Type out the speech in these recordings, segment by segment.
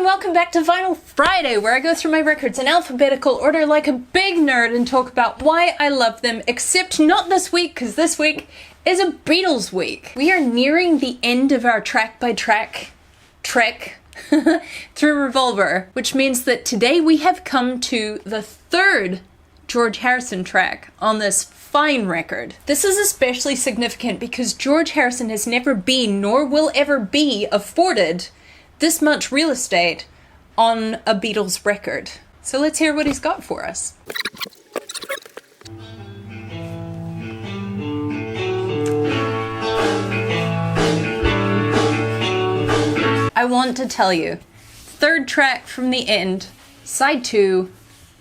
and welcome back to Vinyl Friday, where I go through my records in alphabetical order like a big nerd and talk about why I love them, except not this week, because this week is a Beatles week. We are nearing the end of our track-by-track trek through Revolver, which means that today we have come to the third George Harrison track on this fine record. This is especially significant because George Harrison has never been, nor will ever be, afforded this much real estate on a Beatles record. So let's hear what he's got for us. I want to tell you, third track from the end, side 2,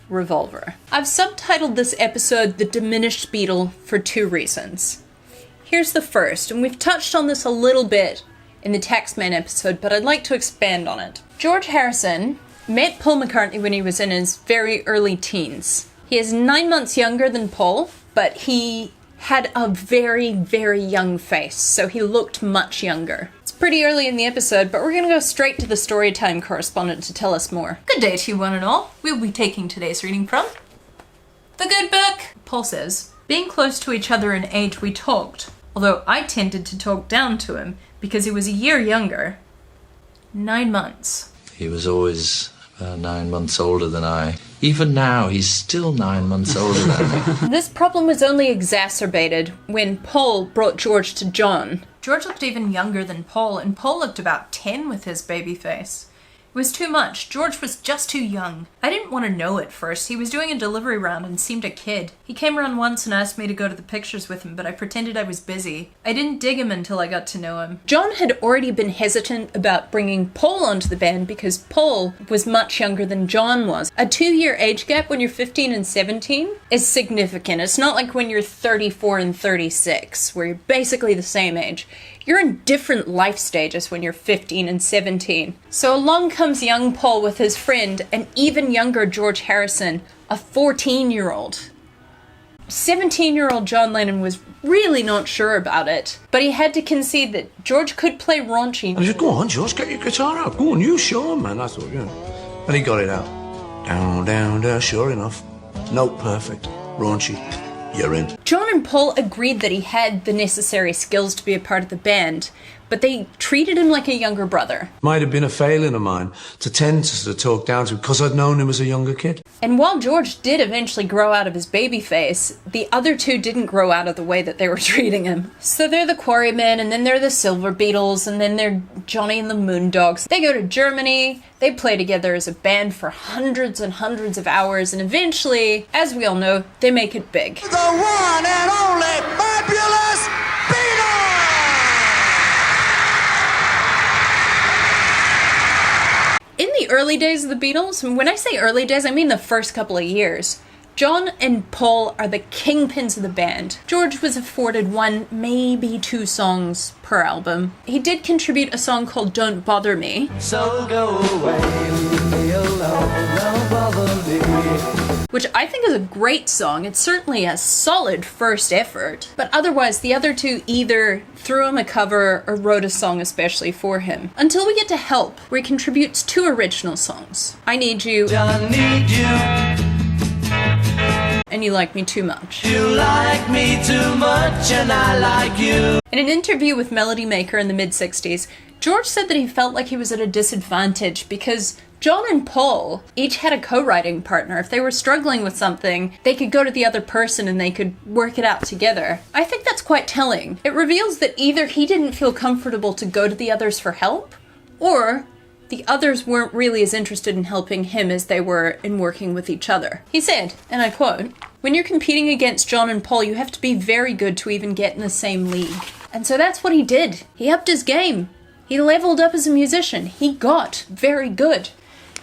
Revolver. I've subtitled this episode The Diminished Beatle for two reasons. Here's the first, and we've touched on this a little bit in the Taxman episode, but I'd like to expand on it. George Harrison met Paul McCartney when he was in his very early teens. He is 9 months younger than Paul, but he had a very, very young face, so he looked much younger. It's pretty early in the episode, but we're going to go straight to the Storytime correspondent to tell us more. Good day to you one and all. We'll be taking today's reading from The Good Book. Paul says, being close to each other in age, we talked, although I tended to talk down to him because he was a year younger. 9 months. He was always 9 months older than I. Even now, he's still 9 months older than me. This problem was only exacerbated when Paul brought George to John. George looked even younger than Paul, and Paul looked about 10 with his baby face. It was too much. George was just too young. I didn't want to know at first. He was doing a delivery round and seemed a kid. He came around once and asked me to go to the pictures with him, but I pretended I was busy. I didn't dig him until I got to know him. John had already been hesitant about bringing Paul onto the band because Paul was much younger than John was. A 2-year age gap when you're 15 and 17 is significant. It's not like when you're 34 and 36, where you're basically the same age. You're in different life stages when you're 15 and 17. So along comes young Paul with his friend, an even younger George Harrison, a 14-year-old. 17-year-old John Lennon was really not sure about it, but he had to concede that George could play raunchy. I said, go on, George, get your guitar out. Go on, you show him, man. I thought, yeah. And he got it out. Down, down, down, sure enough. Note perfect. Raunchy. You're in. John and Paul agreed that he had the necessary skills to be a part of the band, but they treated him like a younger brother. Might have been a failing of mine to tend to sort of talk down to him because I'd known him as a younger kid. And while George did eventually grow out of his baby face, the other two didn't grow out of the way that they were treating him. So they're the Quarrymen, and then they're the Silver Beatles, and then they're Johnny and the Moondogs. They go to Germany, they play together as a band for hundreds and hundreds of hours, and eventually, as we all know, they make it big. The one and only fabulous Beatles! In the early days of the Beatles, and when I say early days, I mean the first couple of years, John and Paul are the kingpins of the band. George was afforded 1, maybe 2 songs per album. He did contribute a song called Don't Bother Me. So go away, leave me alone, don't bother me. Which I think is a great song. It's certainly a solid first effort. But otherwise, the other two either threw him a cover or wrote a song especially for him. Until we get to Help, where he contributes 2 original songs. I Need You. I need you. And You Like Me Too Much. You like me too much and I like you. In an interview with Melody Maker in the mid-60s, George said that he felt like he was at a disadvantage because John and Paul each had a co-writing partner. If they were struggling with something, they could go to the other person and they could work it out together. I think that's quite telling. It reveals that either he didn't feel comfortable to go to the others for help, or the others weren't really as interested in helping him as they were in working with each other. He said, and I quote, "When you're competing against John and Paul, you have to be very good to even get in the same league." And so that's what he did. He upped his game. He leveled up as a musician. He got very good.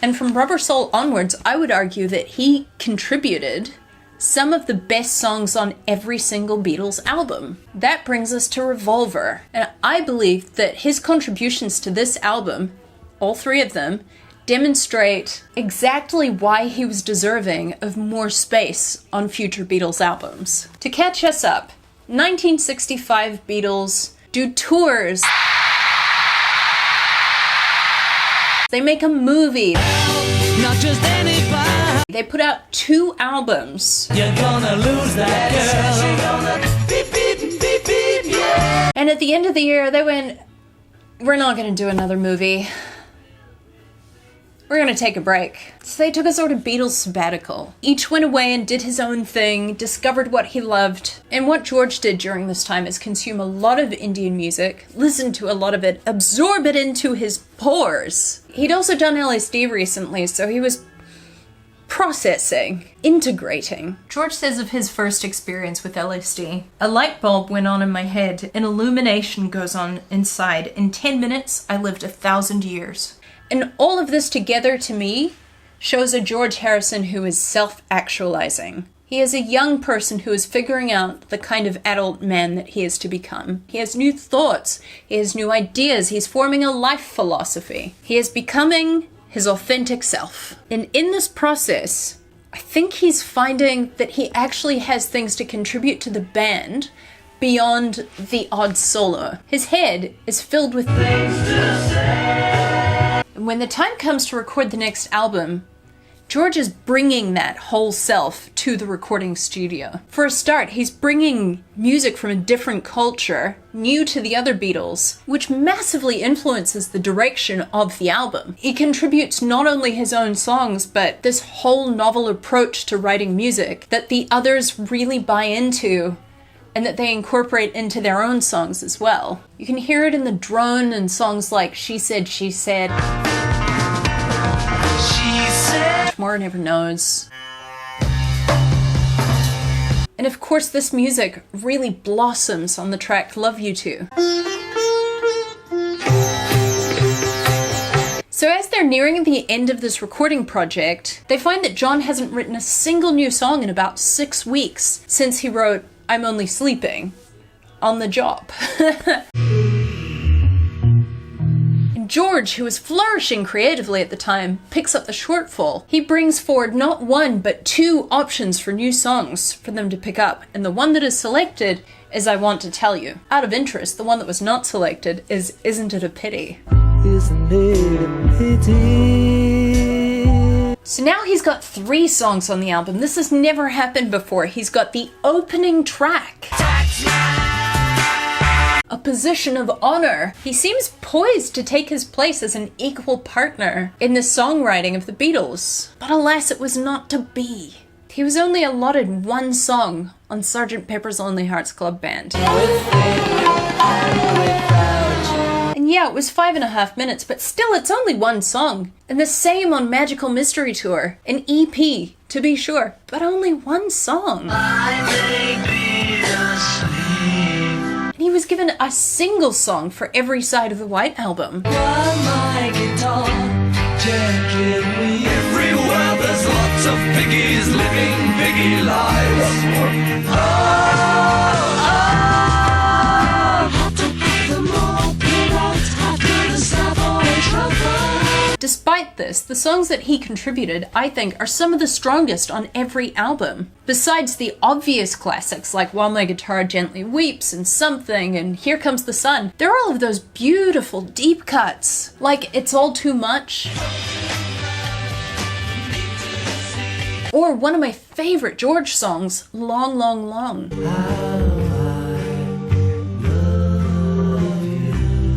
And from Rubber Soul onwards, I would argue that he contributed some of the best songs on every single Beatles album. That brings us to Revolver. And I believe that his contributions to this album, all 3 of them, demonstrate exactly why he was deserving of more space on future Beatles albums. To catch us up, 1965 Beatles do tours They make a movie. Not just anybody. They put out 2 albums. You're gonna lose that girl. Beep, beep, beep, beep, yeah. And at the end of the year, they went, we're not gonna do another movie. We're gonna take a break. So they took a sort of Beatles sabbatical. Each went away and did his own thing, discovered what he loved. And what George did during this time is consume a lot of Indian music, listen to a lot of it, absorb it into his pores. He'd also done LSD recently, so he was processing, integrating. George says of his first experience with LSD, a light bulb went on in my head, an illumination goes on inside. In 10 minutes, I lived 1,000 years. And all of this together, to me, shows a George Harrison who is self-actualizing. He is a young person who is figuring out the kind of adult man that he is to become. He has new thoughts, he has new ideas, he's forming a life philosophy. He is becoming his authentic self. And in this process, I think he's finding that he actually has things to contribute to the band beyond the odd solo. His head is filled with things to say. When the time comes to record the next album, George is bringing that whole self to the recording studio. For a start, he's bringing music from a different culture, new to the other Beatles, which massively influences the direction of the album. He contributes not only his own songs, but this whole novel approach to writing music that the others really buy into and that they incorporate into their own songs as well. You can hear it in the drone and songs like She Said, She Said. She said. Tomorrow Never Knows. And of course this music really blossoms on the track Love You To. So as they're nearing the end of this recording project, they find that John hasn't written a single new song in about 6 weeks since he wrote I'm Only Sleeping on the job. And George, who was flourishing creatively at the time, picks up the shortfall. He brings forward not 1 but 2 options for new songs for them to pick up, and the one that is selected is I Want to Tell You. Out of interest, the one that was not selected is Isn't It a Pity? Isn't it a pity? So now he's got 3 songs on the album. This has never happened before. He's got the opening track, A Position of Honor. He seems poised to take his place as an equal partner in the songwriting of the Beatles. But alas, it was not to be. He was only allotted 1 song on Sgt. Pepper's Lonely Hearts Club Band. And yeah, it was 5.5 minutes, but still it's only 1 song. And the same on Magical Mystery Tour, an EP, to be sure, but only 1 song. And he was given a single song for every side of the White Album. Everywhere there's lots of piggies living piggy lives. Despite this, the songs that he contributed, I think, are some of the strongest on every album. Besides the obvious classics like While My Guitar Gently Weeps and Something and Here Comes the Sun, there are all of those beautiful deep cuts, like It's All Too Much. Or one of my favorite George songs, Long, Long, Long.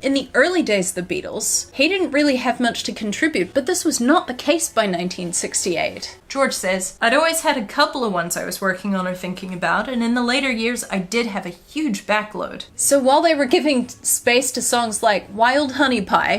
In the early days of the Beatles, he didn't really have much to contribute, but this was not the case by 1968. George says, I'd always had a couple of ones I was working on or thinking about, and in the later years I did have a huge backload. So while they were giving space to songs like Wild Honey Pie,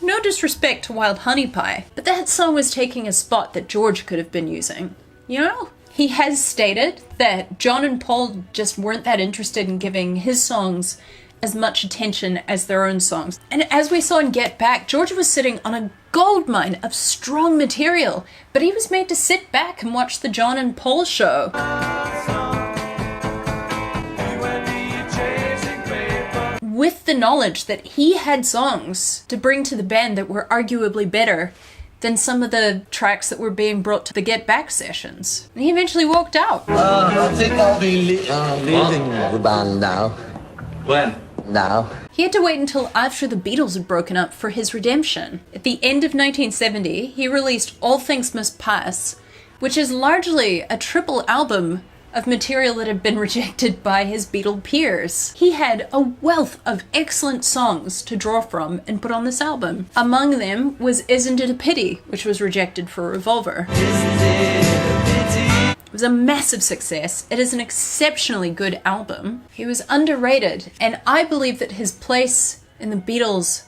no disrespect to Wild Honey Pie, but that song was taking a spot that George could have been using. You know? He has stated that John and Paul just weren't that interested in giving his songs as much attention as their own songs. And as we saw in Get Back, George was sitting on a goldmine of strong material, but he was made to sit back and watch the John and Paul show. With the knowledge that he had songs to bring to the band that were arguably better than some of the tracks that were being brought to the Get Back sessions. And he eventually walked out. I think I'll be leaving the band now. When? Now. He had to wait until after the Beatles had broken up for his redemption. At the end of 1970, he released All Things Must Pass, which is largely a triple album of material that had been rejected by his Beatle peers. He had a wealth of excellent songs to draw from and put on this album. Among them was Isn't It a Pity, which was rejected for Revolver. It was a massive success. It is an exceptionally good album. He was underrated, and I believe that his place in the Beatles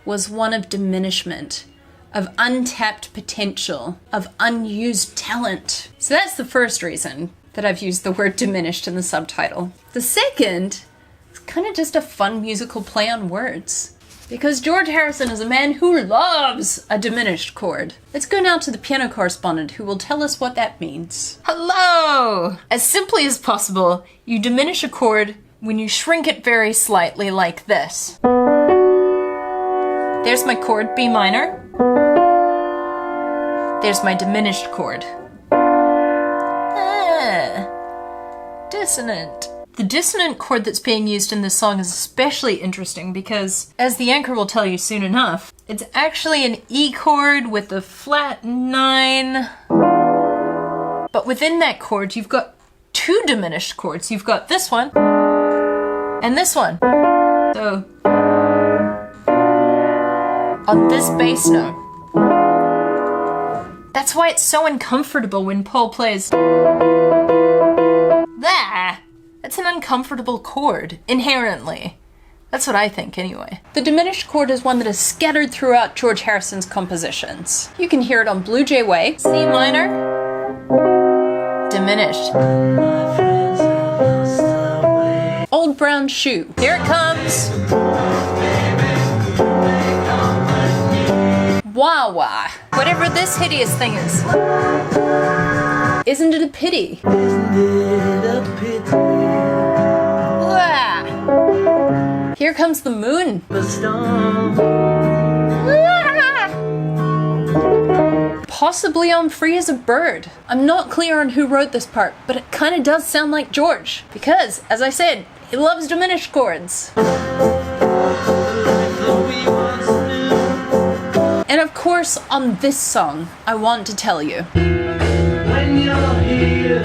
was one of diminishment, of untapped potential, of unused talent. So that's the first reason that I've used the word diminished in the subtitle. The second is kind of just a fun musical play on words, because George Harrison is a man who loves a diminished chord. Let's go now to the piano correspondent who will tell us what that means. Hello! As simply as possible, you diminish a chord when you shrink it very slightly like this. There's my chord, B minor. There's my diminished chord. Dissonant. The dissonant chord that's being used in this song is especially interesting because, as the anchor will tell you soon enough, it's actually an E chord with a flat 9. But within that chord, you've got two diminished chords. You've got this one and this one. So, on this bass note. That's why it's so uncomfortable when Paul plays. That's an uncomfortable chord, inherently. That's what I think, anyway. The diminished chord is one that is scattered throughout George Harrison's compositions. You can hear it on Blue Jay Way, C minor, diminished. Old Brown Shoe. Here it comes. Wah wah. Whatever this hideous thing is. Isn't it a pity? Isn't it a pity? Wah. Here comes the moon. Possibly on Free as a Bird. I'm not clear on who wrote this part, but it kind of does sound like George. Because, as I said, he loves diminished chords. And of course, on this song, I want to tell you. When you're here.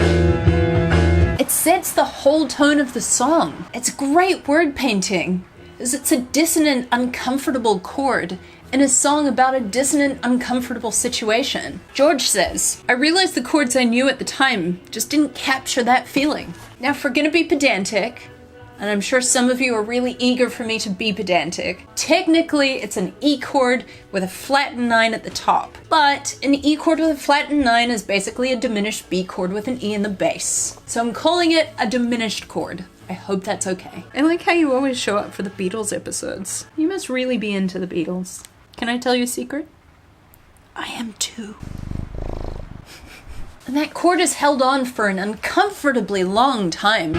It sets the whole tone of the song. It's great word painting, as it's a dissonant, uncomfortable chord in a song about a dissonant, uncomfortable situation. George says, I realized the chords I knew at the time just didn't capture that feeling. Now, if we're gonna be pedantic, and I'm sure some of you are really eager for me to be pedantic, technically it's an E chord with a flattened 9 at the top. But an E chord with a flattened 9 is basically a diminished B chord with an E in the bass. So I'm calling it a diminished chord. I hope that's okay. I like how you always show up for the Beatles episodes. You must really be into the Beatles. Can I tell you a secret? I am too. And that chord is held on for an uncomfortably long time.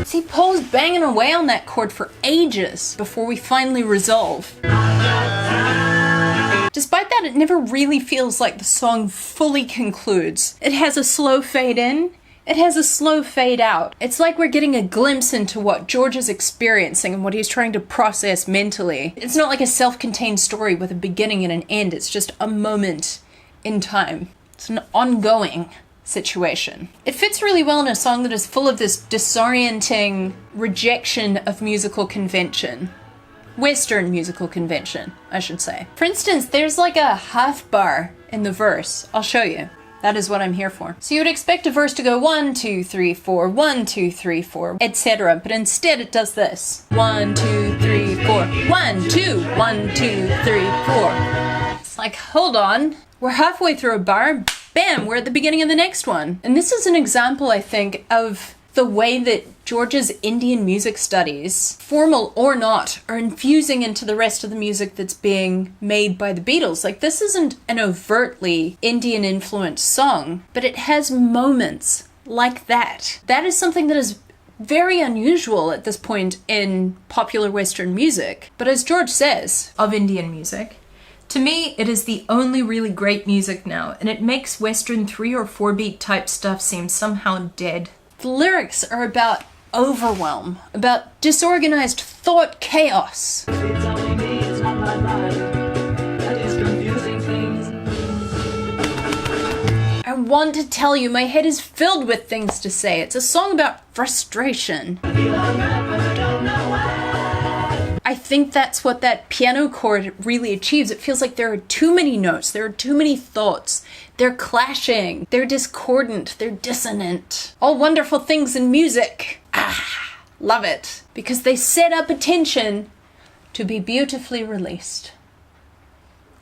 See, Paul's banging away on that chord for ages before we finally resolve. Despite that, it never really feels like the song fully concludes. It has a slow fade in, it has a slow fade out. It's like we're getting a glimpse into what George is experiencing and what he's trying to process mentally. It's not like a self-contained story with a beginning and an end, it's just a moment in time. It's an ongoing situation. It fits really well in a song that is full of this disorienting rejection of musical convention. Western musical convention, I should say. For instance, there's like a half bar in the verse. I'll show you. That is what I'm here for. So you would expect a verse to go 1, 2, 3, 4, 1, 2, 3, 4, etc. But instead it does this. 1, 2, 3, 4, 1, 2, 1, 2, 3, 4. It's like, hold on. We're halfway through a bar, bam, we're at the beginning of the next one. And this is an example, I think, of the way that George's Indian music studies, formal or not, are infusing into the rest of the music that's being made by the Beatles. Like, this isn't an overtly Indian-influenced song, but it has moments like that. That is something that is very unusual at this point in popular Western music. But as George says of Indian music, to me, it is the only really great music now, and it makes Western 3 or 4 beat type stuff seem somehow dead. The lyrics are about overwhelm, about disorganized thought chaos. It's only me, it's not my mind that is confusing things. I want to tell you, my head is filled with things to say. It's a song about frustration. I feel hung up and I don't know why. I think that's what that piano chord really achieves. It feels like there are too many notes, there are too many thoughts. They're clashing, they're discordant, they're dissonant. All wonderful things in music. Love it. Because they set up a tension to be beautifully released.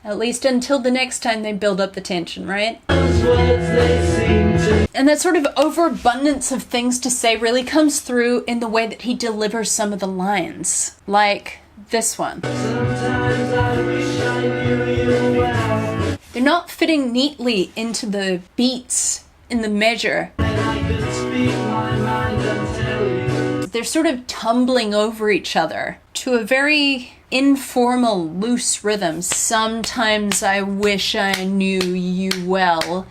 At least until the next time they build up the tension, right? Those words they seem to And that sort of overabundance of things to say really comes through in the way that he delivers some of the lines. Like this one. sometimes I wish I knew you well. They're not fitting neatly into the beats in the measure. And I could speak my mind and tell you. They're sort of tumbling over each other to a very informal, loose rhythm. Sometimes I wish I knew you well,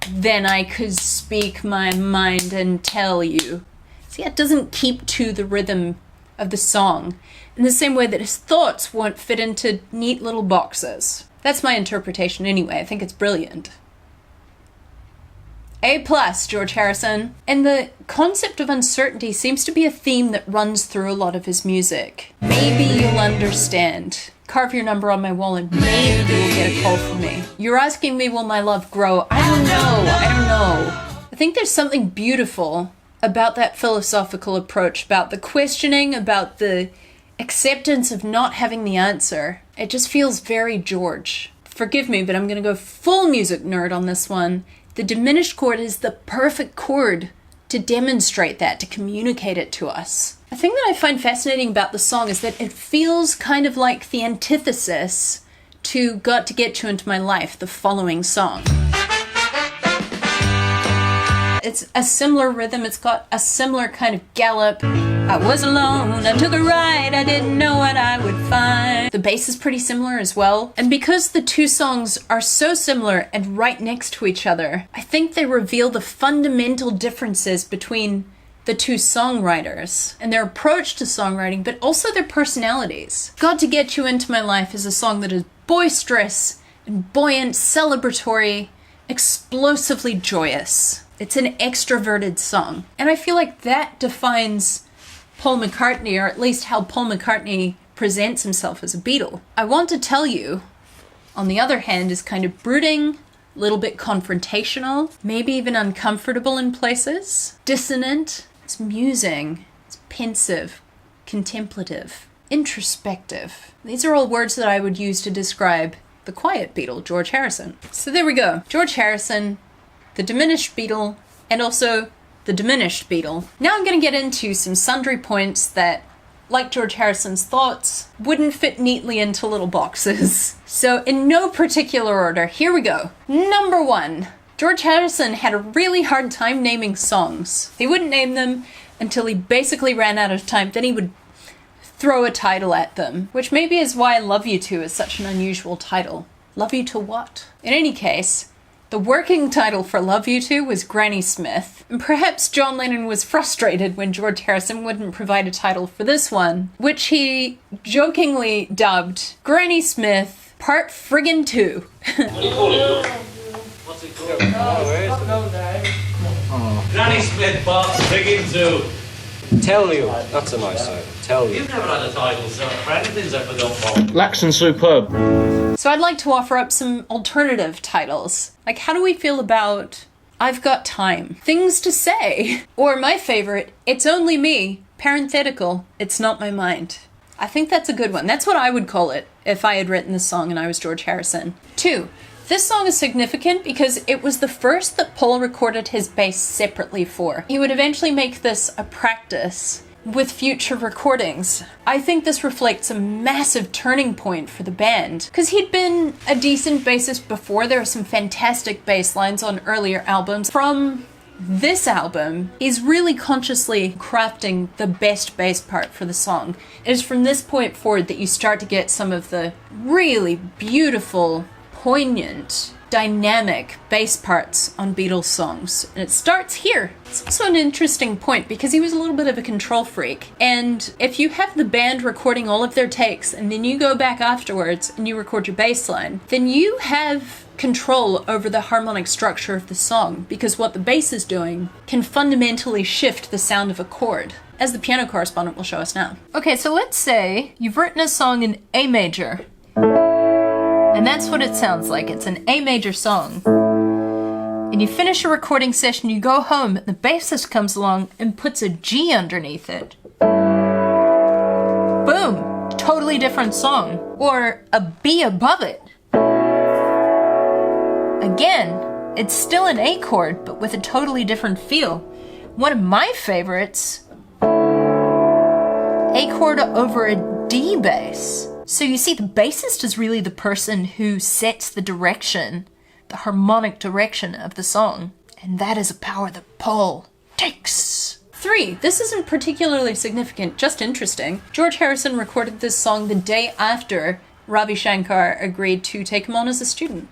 then I could speak my mind and tell you. See, it doesn't keep to the rhythm of the song in the same way that his thoughts won't fit into neat little boxes. That's my interpretation anyway. I think it's brilliant. A+, George Harrison. And the concept of uncertainty seems to be a theme that runs through a lot of his music. Maybe you'll understand. Carve your number on my wall and maybe you'll get a call from me. You're asking me, will my love grow? I don't know. I think there's something beautiful about that philosophical approach, about the questioning, about the acceptance of not having the answer. It just feels very George. Forgive me, but I'm gonna go full music nerd on this one. The diminished chord is the perfect chord to demonstrate that, to communicate it to us. The thing that I find fascinating about the song is that it feels kind of like the antithesis to Got to Get You Into My Life, the following song. It's a similar rhythm, it's got a similar kind of gallop. I was alone, I took a ride, I didn't know what I would find. The bass is pretty similar as well. And because the two songs are so similar and right next to each other, I think they reveal the fundamental differences between the two songwriters and their approach to songwriting, but also their personalities. Got to Get You Into My Life is a song that is boisterous and buoyant, celebratory, explosively joyous. It's an extroverted song. And I feel like that defines Paul McCartney, or at least how Paul McCartney presents himself as a Beatle. I Want to Tell You, on the other hand, is kind of brooding, a little bit confrontational, maybe even uncomfortable in places, dissonant, it's musing, it's pensive, contemplative, introspective. These are all words that I would use to describe the quiet Beatle, George Harrison. So there we go. George Harrison, the diminished Beatle, and also the diminished Beatle. Now I'm going to get into some sundry points that, like George Harrison's thoughts, wouldn't fit neatly into little boxes. So in no particular order, here we go. Number 1. George Harrison had a really hard time naming songs. He wouldn't name them until he basically ran out of time. Then he would throw a title at them, which maybe is why Love You To is such an unusual title. Love You To what? In any case, the working title for Love You To was Granny Smith, and perhaps John Lennon was frustrated when George Harrison wouldn't provide a title for this one, which he jokingly dubbed Granny Smith Part Friggin' 2. What do you call it? What's it called? Granny Smith Part Friggin' 2. Tell You. That's a nice title. Tell You. You've never had a title, so for anything's ever gone wrong. Lax and Superb. So I'd like to offer up some alternative titles. Like, how do we feel about I've Got Time? Things to Say. Or my favorite, It's Only Me, parenthetical, It's Not My Mind. I think that's a good one. That's what I would call it if I had written this song and I was George Harrison. 2. This song is significant because it was the first that Paul recorded his bass separately for. He would eventually make this a practice with future recordings. I think this reflects a massive turning point for the band, because he'd been a decent bassist before. There are some fantastic bass lines on earlier albums. From this album, he's really consciously crafting the best bass part for the song. It is from this point forward that you start to get some of the really beautiful, poignant dynamic bass parts on Beatles songs. And it starts here. It's also an interesting point because he was a little bit of a control freak. And if you have the band recording all of their takes and then you go back afterwards and you record your bass line, then you have control over the harmonic structure of the song, because what the bass is doing can fundamentally shift the sound of a chord, as the piano correspondent will show us now. Okay, so let's say you've written a song in A major, and that's what it sounds like. It's an A major song. And you finish a recording session, you go home, and the bassist comes along and puts a G underneath it. Boom! Totally different song. Or a B above it. Again, it's still an A chord, but with a totally different feel. One of my favorites, A chord over a D bass. So you see, the bassist is really the person who sets the direction, the harmonic direction of the song. And that is a power that Paul takes. 3. This isn't particularly significant, just interesting. George Harrison recorded this song the day after Ravi Shankar agreed to take him on as a student.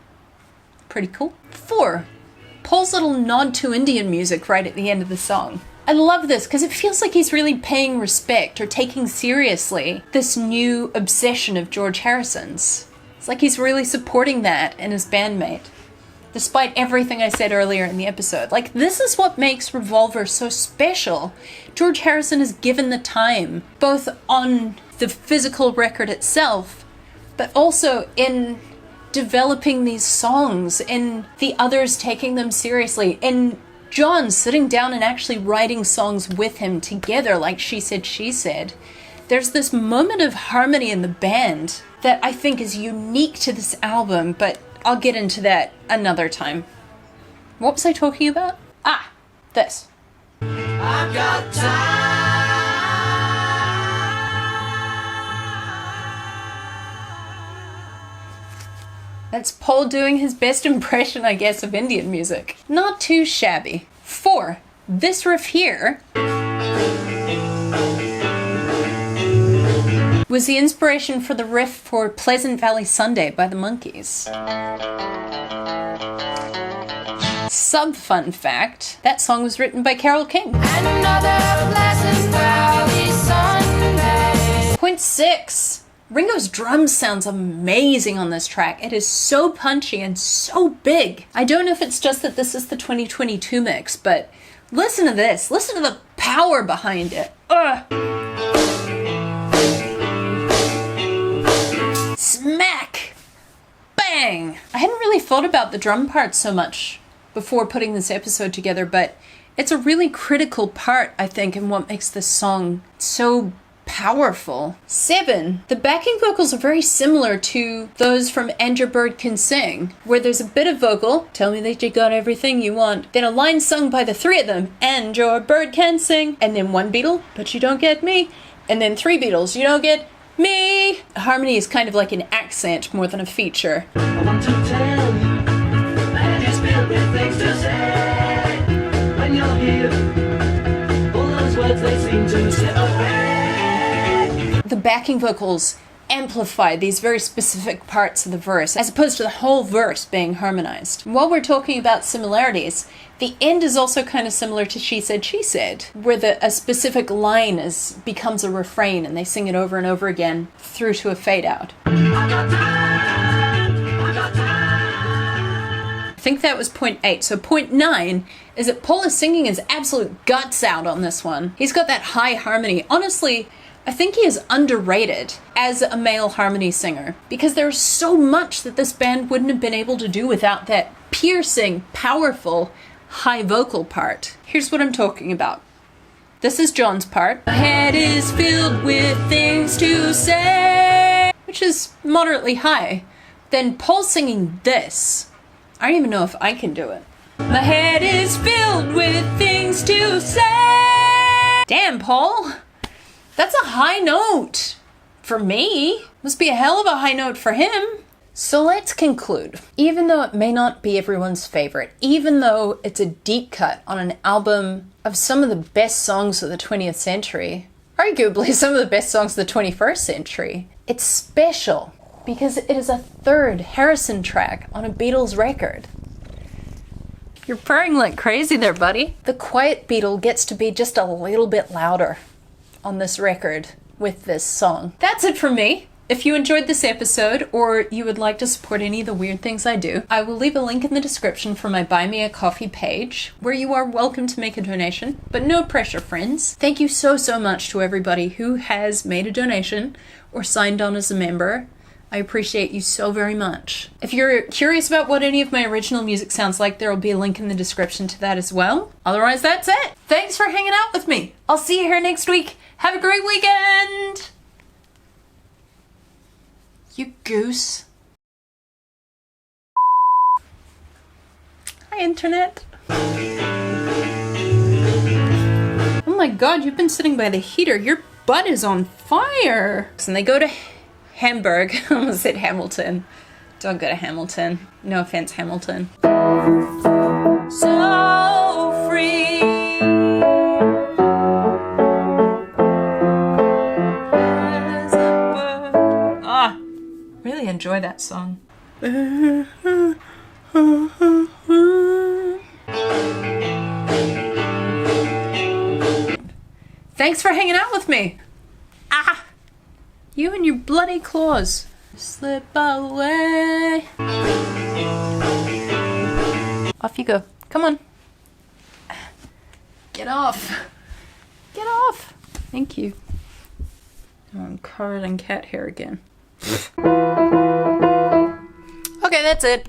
Pretty cool. 4. Paul's little nod to Indian music right at the end of the song. I love this because it feels like he's really paying respect or taking seriously this new obsession of George Harrison's. It's like he's really supporting that in his bandmate, despite everything I said earlier in the episode. Like, this is what makes Revolver so special. George Harrison has given the time, both on the physical record itself, but also in developing these songs, in the others taking them seriously, in John sitting down and actually writing songs with him together, like She Said, She Said. There's this moment of harmony in the band that I think is unique to this album, but I'll get into that another time. What was I talking about? Ah, this. I've got time. That's Paul doing his best impression, I guess, of Indian music. Not too shabby. 4. This riff here was the inspiration for the riff for Pleasant Valley Sunday by the Monkees. Sub-fun fact, that song was written by Carole King. Another Pleasant Valley Sunday. Point 6. Ringo's drum sounds amazing on this track. It is so punchy and so big. I don't know if it's just that this is the 2022 mix, but listen to this. Listen to the power behind it. Ugh. Smack! Bang! I hadn't really thought about the drum part so much before putting this episode together, but it's a really critical part, I think, in what makes this song so powerful. 7. The backing vocals are very similar to those from And Your Bird Can Sing, where there's a bit of vocal, tell me that you got everything you want, then a line sung by the 3 of them, and your bird can sing, and then 1 Beatle, but you don't get me, and then 3 Beatles, you don't get me. Harmony is kind of like an accent more than a feature. I want to tell you, and it's filled with things to say. When you're here, all those words they seem to separate. The backing vocals amplify these very specific parts of the verse, as opposed to the whole verse being harmonized. While we're talking about similarities, the end is also kind of similar to She Said, She Said, where a specific line becomes a refrain and they sing it over and over again through to a fade out. I think that was point 8. So point 9 is that Paul is singing his absolute guts out on this one. He's got that high harmony. Honestly, I think he is underrated as a male harmony singer, because there's so much that this band wouldn't have been able to do without that piercing, powerful, high vocal part. Here's what I'm talking about. This is John's part. My head is filled with things to say, which is moderately high. Then Paul's singing this. I don't even know if I can do it. My head is filled with things to say. Damn, Paul. That's a high note for me. Must be a hell of a high note for him. So let's conclude. Even though it may not be everyone's favorite, even though it's a deep cut on an album of some of the best songs of the 20th century, arguably some of the best songs of the 21st century, it's special. because it is a third Harrison track on a Beatles record. You're purring like crazy there, buddy. The quiet Beatle gets to be just a little bit louder on this record with this song. That's it from me. If you enjoyed this episode, or you would like to support any of the weird things I do, I will leave a link in the description for my Buy Me a Coffee page, where you are welcome to make a donation, but no pressure, friends. Thank you so much to everybody who has made a donation or signed on as a member. I appreciate you so very much. If you're curious about what any of my original music sounds like, there will be a link in the description to that as well. Otherwise, that's it. Thanks for hanging out with me. I'll see you here next week. Have a great weekend! You goose. Hi, Internet. Oh my god, you've been sitting by the heater. Your butt is on fire. And they go to Hamburg. I almost said Hamilton. Don't go to Hamilton. No offense, Hamilton. So free. As a bird. Ah, really enjoy that song. Thanks for hanging out with me. Ah! You and your bloody claws. Slip away. Off you go. Come on. Get off. Get off. Thank you. Oh, I'm covered in cat hair again. Okay, that's it.